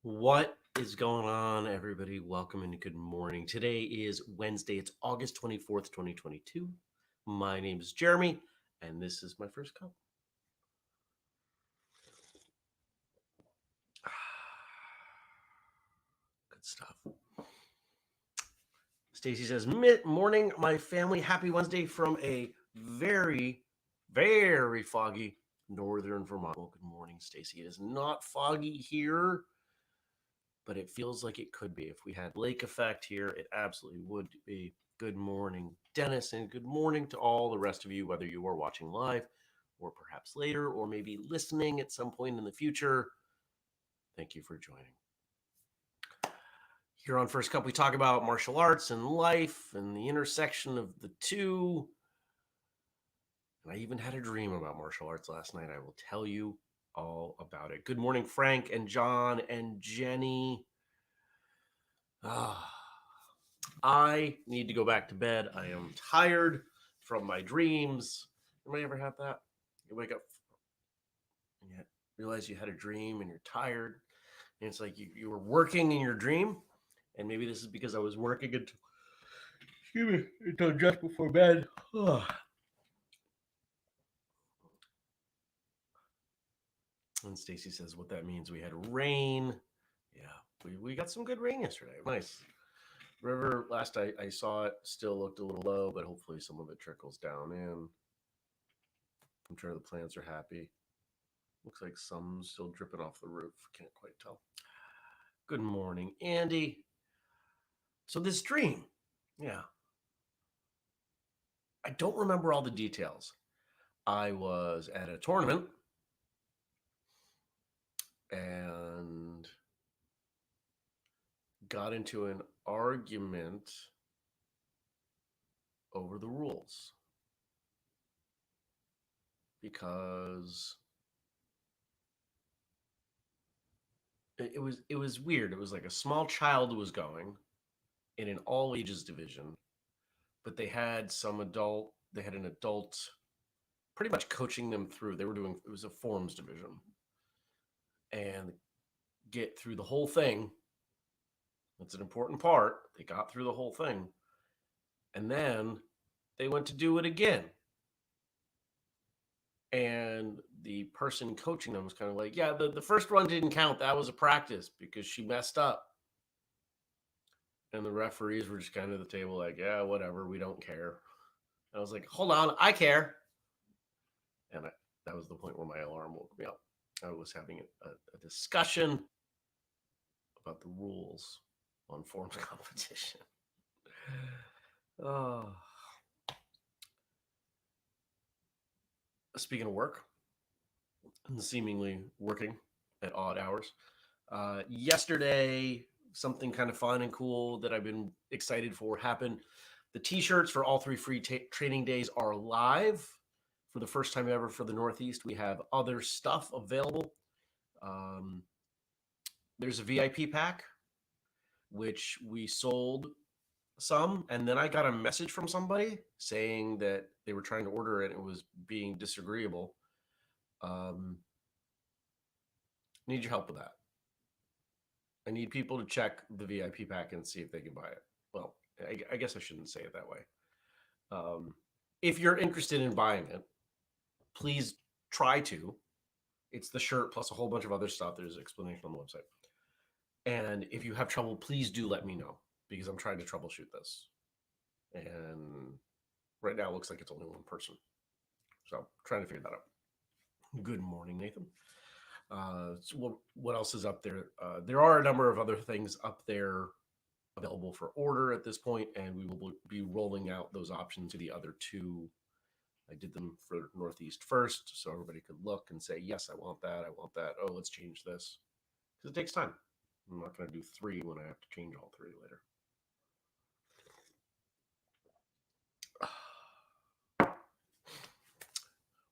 What is going on, everybody? Welcome and good morning. Today is Wednesday. It's August 24th, 2022. My name is Jeremy, and this is my first cup. Good stuff. Stacy says, morning, my family. Happy Wednesday from a very, very foggy northern Vermont. Well, good morning, Stacy. It is not foggy here, but it feels like it could be. If we had lake effect here, it absolutely would be. Good morning, Dennis, and good morning to all the rest of you, whether you are watching live or perhaps later, or maybe listening at some point in the future. Thank you for joining. Here on First Cup, we talk about martial arts and life and the intersection of the two. And I even had a dream about martial arts last night. I will tell you all about it. Good morning, Frank and John and Jenny. I need to go back to bed. I am tired from my dreams. Anybody ever have that? You wake up and you realize you had a dream and you're tired. And it's like you were working in your dream. And maybe this is because I was working until just before bed. And Stacy says what that means. We had rain. Yeah, we got some good rain yesterday. Nice. River, last I saw it, still looked a little low, but hopefully some of it trickles down in. I'm sure the plants are happy. Looks like some still dripping off the roof. Can't quite tell. Good morning, Andy. So this dream, yeah. I don't remember all the details. I was at a tournament and got into an argument over the rules because it was weird. It was like a small child was going in an all ages division, but they had an adult pretty much coaching them through. It was a forms division, and get through the whole thing. That's an important part. They got through the whole thing, and then they went to do it again. And the person coaching them was kind of like, yeah, the first run didn't count. That was a practice because she messed up. And the referees were just kind of at the table like, yeah, whatever, we don't care. And I was like, hold on, I care. And that was the point where my alarm woke me up. I was having a discussion about the rules on forms competition. Speaking of work, and seemingly working at odd hours, yesterday, something kind of fun and cool that I've been excited for happened. The t-shirts for all three free training days are live for the first time ever for the Northeast. We have other stuff available. There's a VIP pack, which we sold some, and then I got a message from somebody saying that they were trying to order it and it was being disagreeable. Need your help with that. I need people to check the VIP pack and see if they can buy it. Well, I guess I shouldn't say it that way. If you're interested in buying it, please try to. It's the shirt plus a whole bunch of other stuff. There's an explanation on the website. And if you have trouble, please do let me know because I'm trying to troubleshoot this. And right now it looks like it's only one person. So I'm trying to figure that out. Good morning, Nathan. So what else is up there? There are a number of other things up there available for order at this point, and we will be rolling out those options to the other two I did them for Northeast first, so everybody could look and say, yes, I want that. I want that. Oh, let's change this. Because it takes time. I'm not going to do 3 when I have to change all 3 later.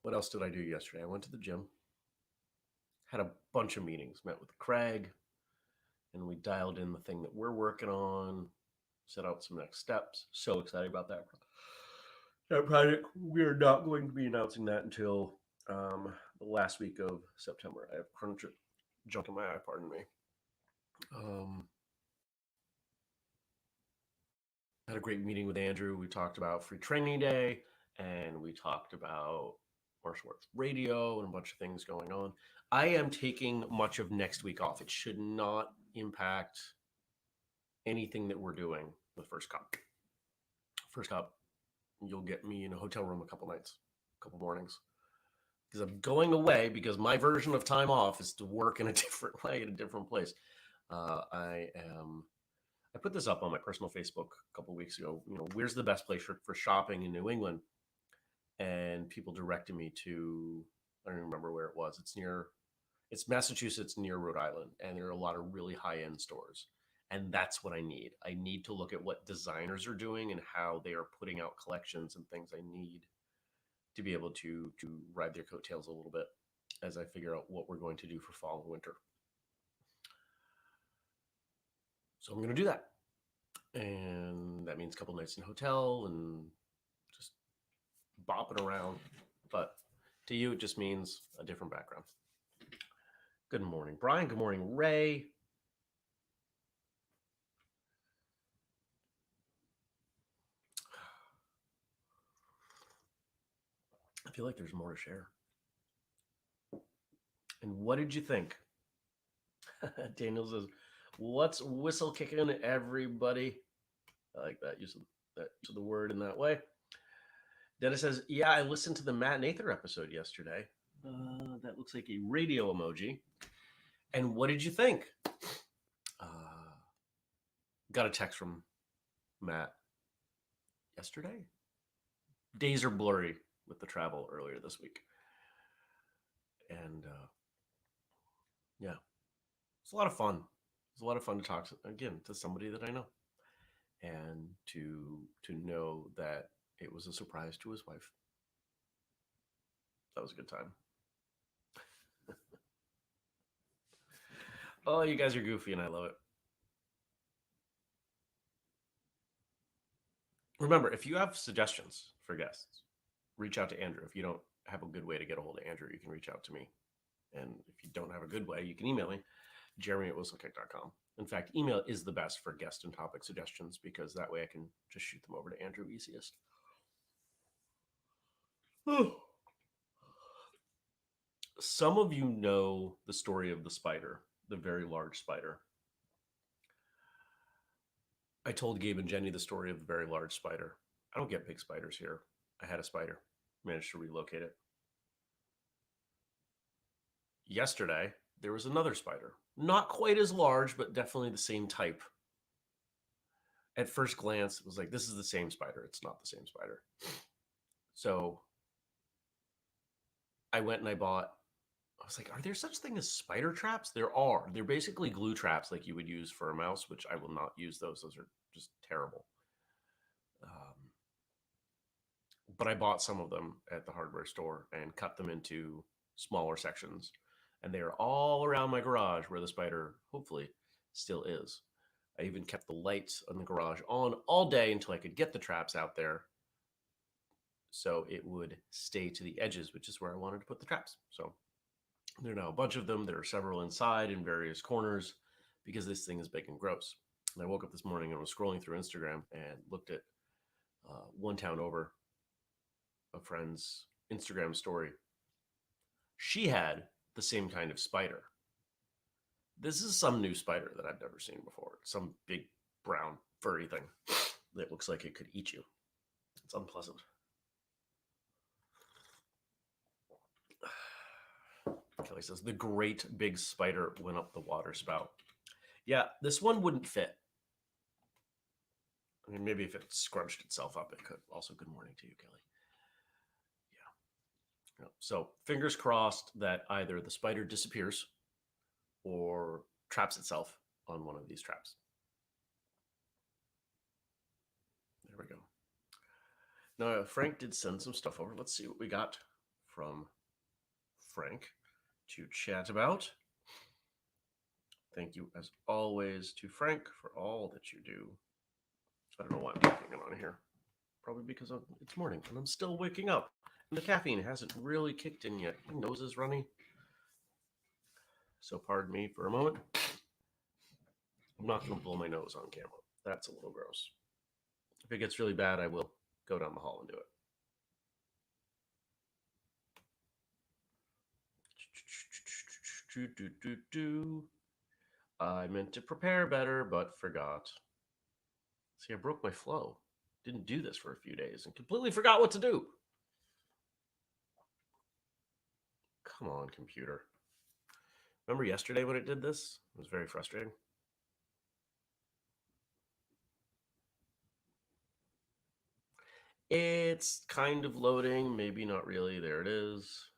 What else did I do yesterday? I went to the gym, had a bunch of meetings, met with Craig, and we dialed in the thing that we're working on, set out some next steps. So excited about that project. We are not going to be announcing that until the last week of September. I have crunch junk in my eye, pardon me. Had a great meeting with Andrew. We talked about free training day, and we talked about martial arts radio and a bunch of things going on. I am taking much of next week off. It should not impact anything that we're doing with First Cup. First Cup, you'll get me in a hotel room a couple nights, a couple mornings. Because I'm going away because my version of time off is to work in a different way, in a different place. I put this up on my personal Facebook a couple of weeks ago. Where's the best place for shopping in New England? And people directed me to, I don't remember where it was. It's Massachusetts near Rhode Island. And there are a lot of really high-end stores. And that's what I need. I need to look at what designers are doing and how they are putting out collections and things I need to be able to ride their coattails a little bit as I figure out what we're going to do for fall and winter. So I'm going to do that. And that means a couple nights in a hotel and just bopping around. But to you, it just means a different background. Good morning, Brian. Good morning, Ray. I feel like there's more to share. And what did you think? Daniel says, what's whistle kicking, everybody? I like that use of the word in that way. Dennis says, yeah, I listened to the Matt Nather episode yesterday. That looks like a radio emoji. And what did you think? Got a text from Matt yesterday. Days are blurry with the travel earlier this week. And yeah, it's a lot of fun. It's a lot of fun to talk to somebody that I know, and to know that it was a surprise to his wife. That was a good time. Oh, you guys are goofy and I love it. Remember, if you have suggestions for guests, reach out to Andrew. If you don't have a good way to get a hold of Andrew, you can reach out to me. And if you don't have a good way, you can email me, jeremy@whistlekick.com. In fact, email is the best for guest and topic suggestions because that way I can just shoot them over to Andrew easiest. Some of you know the story of the spider, the very large spider. I told Gabe and Jenny the story of the very large spider. I don't get big spiders here. I had a spider, managed to relocate it. Yesterday, there was another spider. Not quite as large, but definitely the same type. At first glance, it was like, this is the same spider. It's not the same spider. So I went and I was like, are there such thing as spider traps? There are. They're basically glue traps like you would use for a mouse, which I will not use those. Those are just terrible. But I bought some of them at the hardware store and cut them into smaller sections. And they are all around my garage where the spider hopefully still is. I even kept the lights in the garage on all day until I could get the traps out there so it would stay to the edges, which is where I wanted to put the traps. So there are now a bunch of them. There are several inside in various corners because this thing is big and gross. And I woke up this morning and was scrolling through Instagram and looked at one town over, a friend's Instagram story. She had the same kind of spider. This is some new spider that I've never seen before. Some big brown furry thing that looks like it could eat you. It's unpleasant. Kelly says, the great big spider went up the water spout. Yeah, this one wouldn't fit. I mean, maybe if it scrunched itself up, it could. Also, good morning to you, Kelly. So fingers crossed that either the spider disappears or traps itself on one of these traps. There we go. Now, Frank did send some stuff over. Let's see what we got from Frank to chat about. Thank you, as always, to Frank for all that you do. I don't know why I'm talking on here. Probably because it's morning and I'm still waking up. And the caffeine hasn't really kicked in yet. My nose is runny. So pardon me for a moment. I'm not going to blow my nose on camera. That's a little gross. If it gets really bad, I will go down the hall and do it. I meant to prepare better, but forgot. See, I broke my flow. Didn't do this for a few days and completely forgot what to do. Come on, computer. Remember yesterday when it did this? It was very frustrating. It's kind of loading, maybe not really. There it is.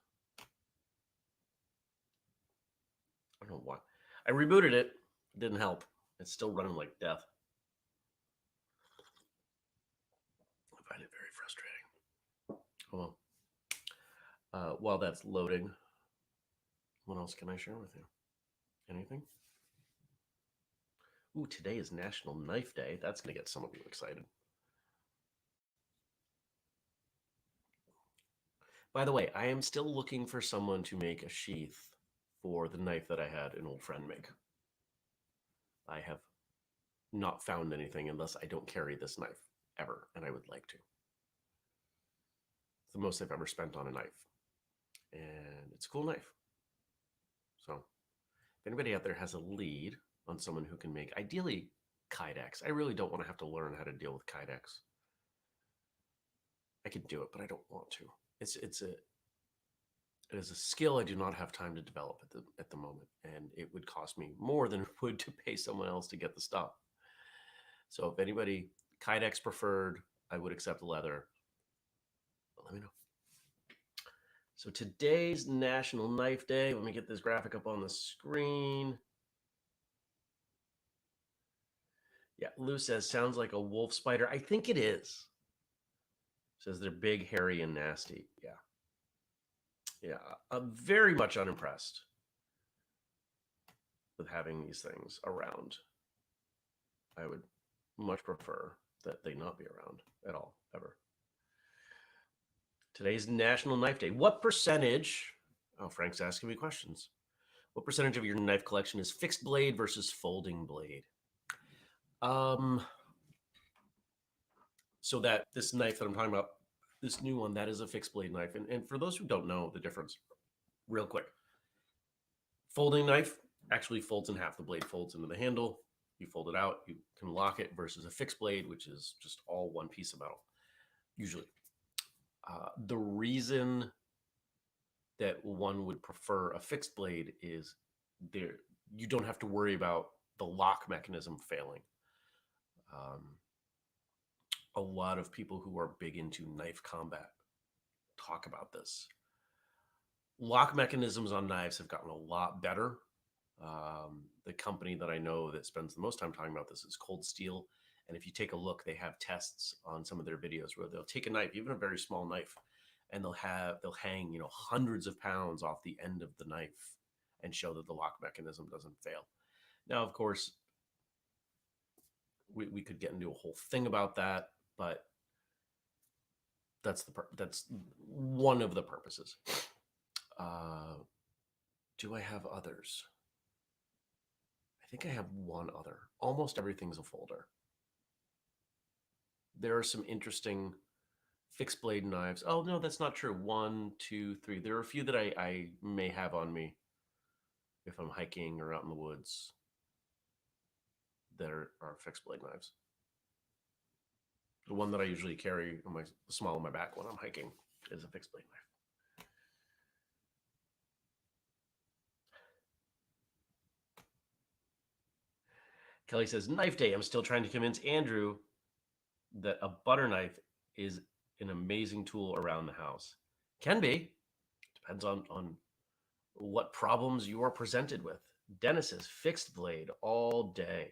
I don't know why. I rebooted it. It didn't help. It's still running like death. I find it very frustrating. Hold on. While that's loading, what else can I share with you? Anything? Ooh, today is National Knife Day. That's going to get some of you excited. By the way, I am still looking for someone to make a sheath for the knife that I had an old friend make. I have not found anything unless I don't carry this knife ever, and I would like to. It's the most I've ever spent on a knife, and it's a cool knife. So if anybody out there has a lead on someone who can make, ideally, Kydex. I really don't want to have to learn how to deal with Kydex. I can do it, but I don't want to. It is a skill I do not have time to develop at the moment, and it would cost me more than it would to pay someone else to get the stuff. So if anybody Kydex preferred, I would accept the leather. But let me know. So today's National Knife Day. Let me get this graphic up on the screen. Yeah, Lou says sounds like a wolf spider. I think it is. Says they're big, hairy, and nasty. Yeah. Yeah, I'm very much unimpressed with having these things around. I would much prefer that they not be around at all, ever. Today's National Knife Day. What percentage? Oh, Frank's asking me questions. What percentage of your knife collection is fixed blade versus folding blade? So that this knife that I'm talking about, this new one, that is a fixed blade knife. And for those who don't know the difference, real quick, folding knife actually folds in half. The blade folds into the handle. You fold it out, you can lock it, versus a fixed blade, which is just all one piece of metal, usually. The reason that one would prefer a fixed blade is there you don't have to worry about the lock mechanism failing. A lot of people who are big into knife combat talk about this. Lock mechanisms on knives have gotten a lot better. The company that I know that spends the most time talking about this is Cold Steel. And if you take a look, they have tests on some of their videos where they'll take a knife, even a very small knife, and they'll hang, hundreds of pounds off the end of the knife and show that the lock mechanism doesn't fail. Now, of course, we could get into a whole thing about that, but that's one of the purposes. Do I have others? I think I have one other. Almost everything's a folder. There are some interesting fixed blade knives. Oh, no, that's not true. 1, 2, 3. There are a few that I may have on me if I'm hiking or out in the woods that are fixed blade knives. The one that I usually carry on the small of my back when I'm hiking is a fixed blade knife. Kelly says, Knife Day. I'm still trying to convince Andrew that a butter knife is an amazing tool around the house. Can be. Depends on what problems you are presented with. Dennis says fixed blade all day.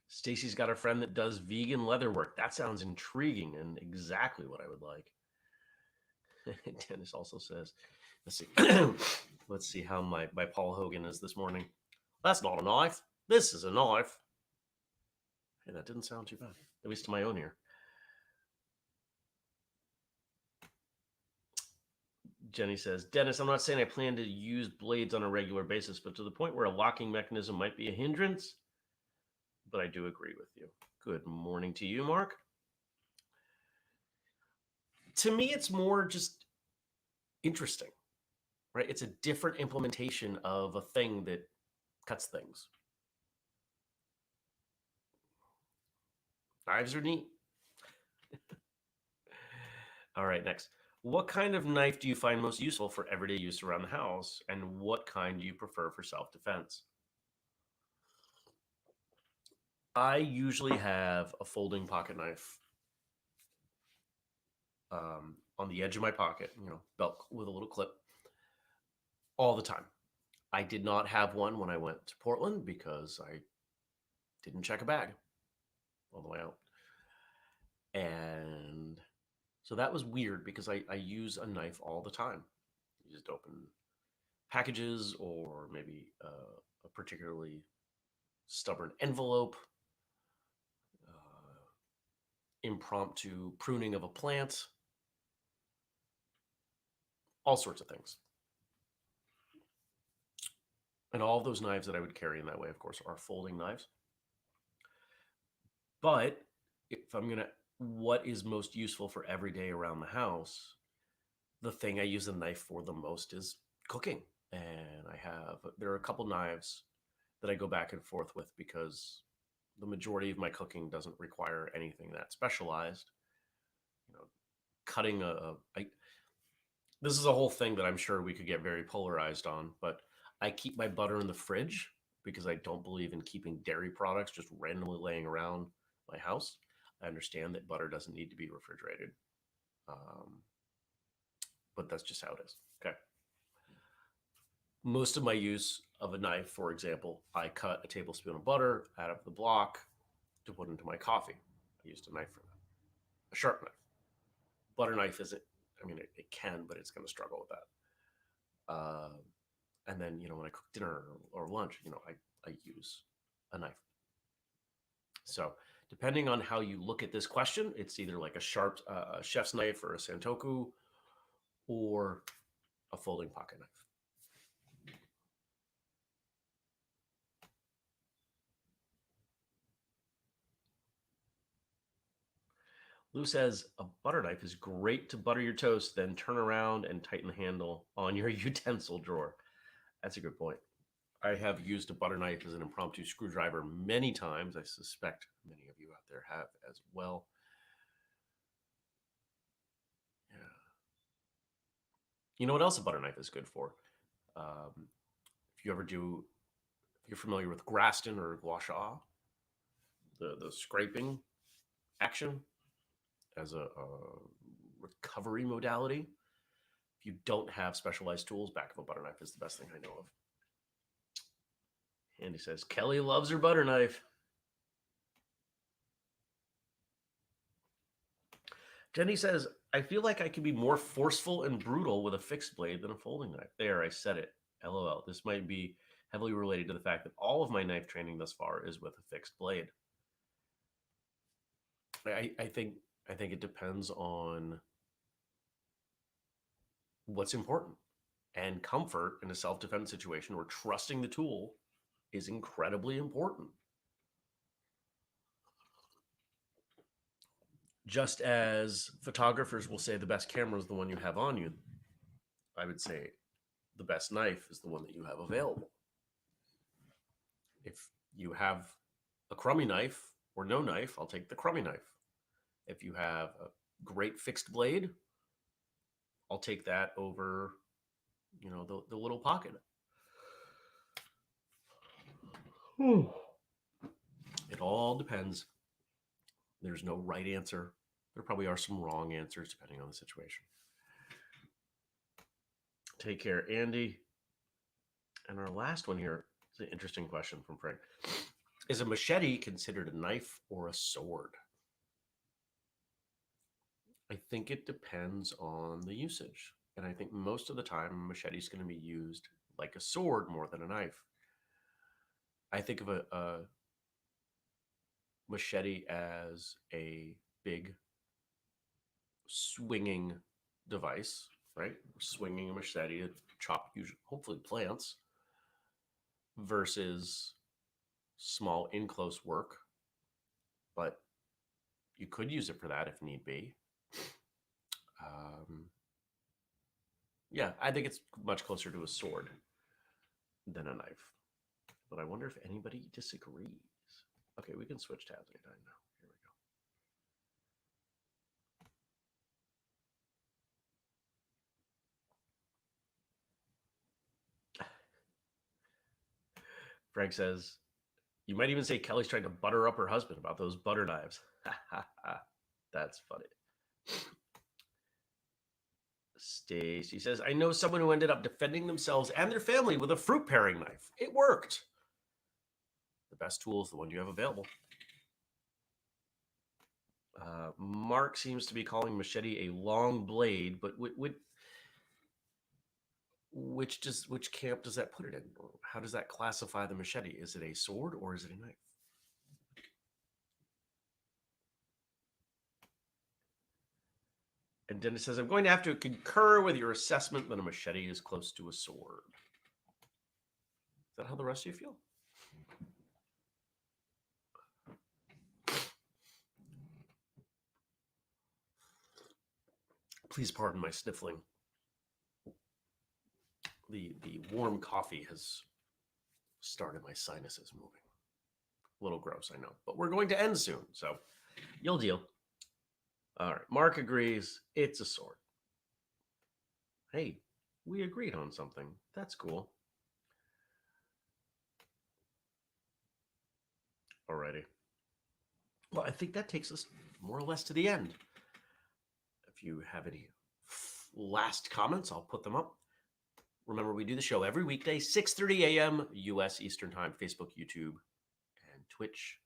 Stacy's got a friend that does vegan leather work. That sounds intriguing and exactly what I would like. Dennis also says, let's see, let's see how my Paul Hogan is this morning. That's not a knife. This is a knife. Hey, that didn't sound too bad, at least to my own ear. Jenny says, Dennis, I'm not saying I plan to use blades on a regular basis, but to the point where a locking mechanism might be a hindrance. But I do agree with you. Good morning to you, Mark. To me, it's more just interesting, right? It's a different implementation of a thing that cuts things. Knives are neat. All right, next. What kind of knife do you find most useful for everyday use around the house? And what kind do you prefer for self-defense? I usually have a folding pocket knife on the edge of my pocket, belt with a little clip all the time. I did not have one when I went to Portland because I didn't check a bag on the way out. And so that was weird because I use a knife all the time. You just open packages or maybe a particularly stubborn envelope, impromptu pruning of a plant, all sorts of things. And all of those knives that I would carry in that way, of course, are folding knives. But if I'm going to, what is most useful for every day around the house? The thing I use a knife for the most is cooking. And there are a couple knives that I go back and forth with because the majority of my cooking doesn't require anything that specialized. Cutting this is a whole thing that I'm sure we could get very polarized on, but I keep my butter in the fridge because I don't believe in keeping dairy products just randomly laying around my house. I understand that butter doesn't need to be refrigerated, but that's just how it is. Okay. Most of my use of a knife, for example, I cut a tablespoon of butter out of the block to put into my coffee. I used a knife for that, a sharp knife. Butter knife isn't, it can, but it's going to struggle with that. And then, when I cook dinner or lunch, I use a knife. So depending on how you look at this question, it's either like a sharp chef's knife or a Santoku or a folding pocket knife. Lou says a butter knife is great to butter your toast, then turn around and tighten the handle on your utensil drawer. That's a good point. I have used a butter knife as an impromptu screwdriver many times. I suspect many of you out there have as well. Yeah. You know what else a butter knife is good for? If you're familiar with Graston or gua sha, the scraping action as a recovery modality. If you don't have specialized tools, back of a butter knife is the best thing I know of. Andy says, Kelly loves her butter knife. Jenny says, I feel like I can be more forceful and brutal with a fixed blade than a folding knife. There, I said it. LOL. This might be heavily related to the fact that all of my knife training thus far is with a fixed blade. I think it depends on what's important, and comfort in a self-defense situation where trusting the tool is incredibly important. Just as photographers will say the best camera is the one you have on you, I would say the best knife is the one that you have available. If you have a crummy knife or no knife, I'll take the crummy knife. If you have a great fixed blade, I'll take that over, the little pocket. It all depends. There's no right answer. There probably are some wrong answers depending on the situation. Take care, Andy. And our last one here is an interesting question from Frank. Is a machete considered a knife or a sword? I think it depends on the usage. And I think most of the time, a machete is going to be used like a sword more than a knife. I think of a machete as a big swinging device, right? Swinging a machete to chop, usually, hopefully, plants versus small in close work. But you could use it for that if need be. Yeah, I think it's much closer to a sword than a knife. But I wonder if anybody disagrees. Okay, we can switch tabs anytime now. Here we go. Frank says, you might even say Kelly's trying to butter up her husband about those butter knives. That's funny. Stacy says, I know someone who ended up defending themselves and their family with a fruit paring knife. It worked. The best tool is the one you have available. Mark seems to be calling machete a long blade, but which camp does that put it in? How does that classify the machete? Is it a sword or is it a knife? And Dennis says, I'm going to have to concur with your assessment that a machete is close to a sword. Is that how the rest of you feel? Please pardon my sniffling. The warm coffee has started my sinuses moving. A little gross, I know. But we're going to end soon, so you'll deal. All right. Mark agrees. It's a sword. Hey, we agreed on something. That's cool. Alrighty. Well, I think that takes us more or less to the end. If you have any last comments, I'll put them up. Remember, we do the show every weekday, 6:30 a.m. U.S. Eastern Time, Facebook, YouTube, and Twitch.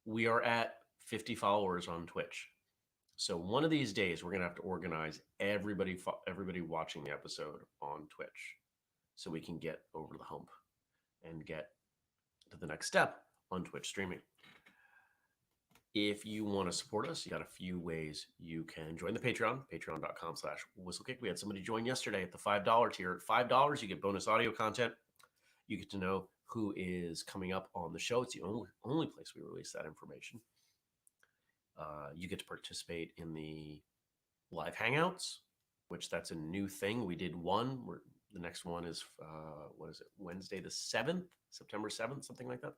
We are at 50 followers on Twitch. So one of these days, we're going to have to organize everybody watching the episode on Twitch so we can get over the hump and get to the next step on Twitch streaming. If you want to support us, you got a few ways. You can join the Patreon, patreon.com/whistlekick. We had somebody join yesterday at the $5 tier. At $5, you get bonus audio content. You get to know who is coming up on the show. It's the only place we release that information. You get to participate in the live hangouts, which that's a new thing. We did one. The next one is, Wednesday the 7th, September 7th, something like that.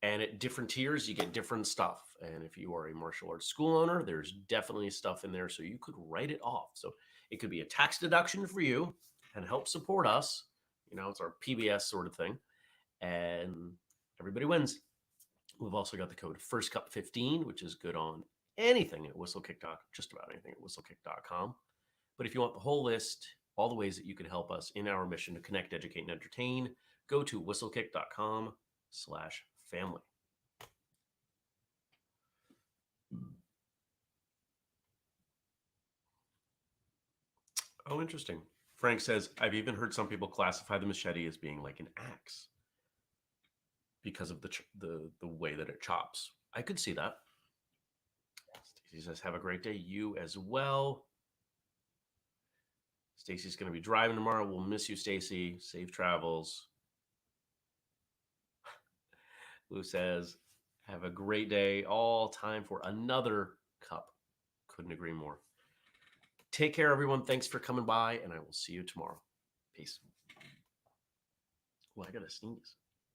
And at different tiers, you get different stuff. And if you are a martial arts school owner, there's definitely stuff in there. So you could write it off. So it could be a tax deduction for you and help support us. It's our PBS sort of thing. And everybody wins. We've also got the code FIRSTCUP15, which is good on anything at whistlekick. Just about anything at whistlekick.com. But if you want the whole list, all the ways that you can help us in our mission to connect, educate, and entertain, go to whistlekick.com/family. Oh, interesting. Frank says, I've even heard some people classify the machete as being like an axe because of the way that it chops. I could see that. Stacy says, have a great day. You as well. Stacy's going to be driving tomorrow. We'll miss you, Stacy. Safe travels. Lou says, have a great day. All time for another cup. Couldn't agree more. Take care, everyone. Thanks for coming by, and I will see you tomorrow. Peace. Well, I got to sneeze.